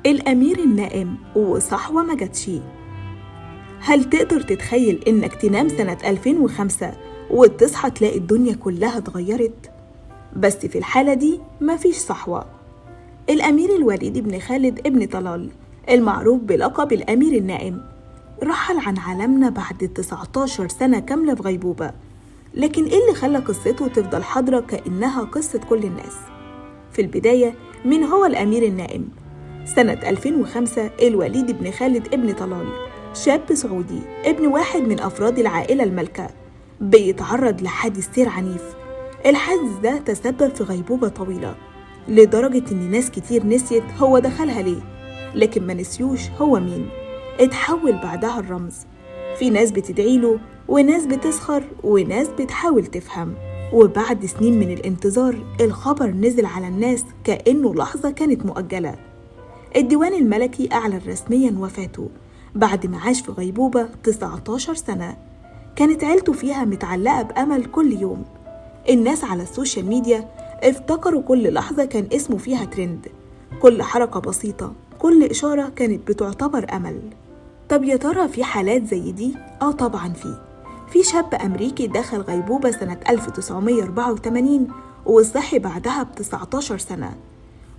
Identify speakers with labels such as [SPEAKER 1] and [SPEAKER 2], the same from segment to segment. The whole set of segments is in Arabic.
[SPEAKER 1] الأمير النائم وصحوة ما جاتش. هل تقدر تتخيل إنك تنام سنة 2005 وتصحى تلاقي الدنيا كلها اتغيرت؟ بس في الحالة دي مفيش صحوة. الأمير الوليد بن خالد ابن طلال المعروف بلقب الأمير النائم رحل عن عالمنا بعد 19 سنة كاملة في غيبوبة. لكن إيه اللي خلى قصته تفضل حاضرة كأنها قصة كل الناس؟ في البداية، مين هو الأمير النائم؟ سنة 2005 الوليد بن خالد ابن طلال شاب سعودي ابن واحد من أفراد العائلة المالكة بيتعرض لحادث سير عنيف. الحادث ده تسبب في غيبوبة طويلة لدرجة إن ناس كتير نسيت هو دخلها ليه، لكن ما نسيوش هو مين. اتحول بعدها الرمز. في ناس بتدعيله وناس بتسخر وناس بتحاول تفهم. وبعد سنين من الانتظار الخبر نزل على الناس كأنه لحظة كانت مؤجلة. الديوان الملكي أعلن رسمياً وفاته بعد ما عاش في غيبوبة 19 سنة. كانت عيلته فيها متعلقة بأمل كل يوم. الناس على السوشيال ميديا افتكروا كل لحظة كان اسمه فيها ترند، كل حركة بسيطة، كل إشارة كانت بتعتبر أمل. طب يا ترى في حالات زي دي؟ طبعاً في شاب أمريكي دخل غيبوبة سنة 1984 وصحي بعدها ب19 سنة.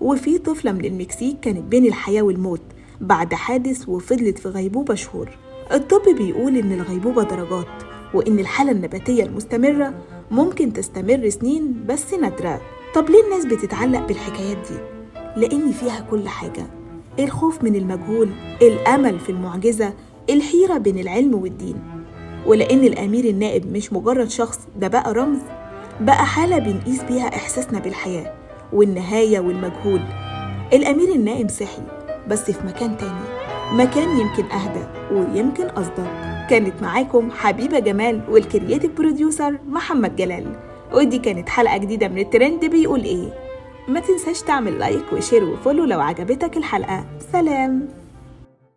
[SPEAKER 1] وفي طفلة من المكسيك كانت بين الحياة والموت بعد حادث وفضلت في غيبوبة شهور. الطب بيقول إن الغيبوبة درجات، وإن الحالة النباتية المستمرة ممكن تستمر سنين بس نادرة. طب ليه الناس بتتعلق بالحكايات دي؟ لأن فيها كل حاجة: الخوف من المجهول، الأمل في المعجزة، الحيرة بين العلم والدين. ولأن الأمير النائم مش مجرد شخص، ده بقى رمز، بقى حالة بنقيس بيها إحساسنا بالحياة والنهاية والمجهول. الأمير النائم صحي بس في مكان تاني، مكان يمكن أهدى ويمكن أصدق. كانت معاكم حبيبة جمال والكرياتيف بروديوسر محمد جلال، ودي كانت حلقة جديدة من الترند بيقول إيه. ما تنساش تعمل لايك وشير وفولو لو عجبتك الحلقة. سلام.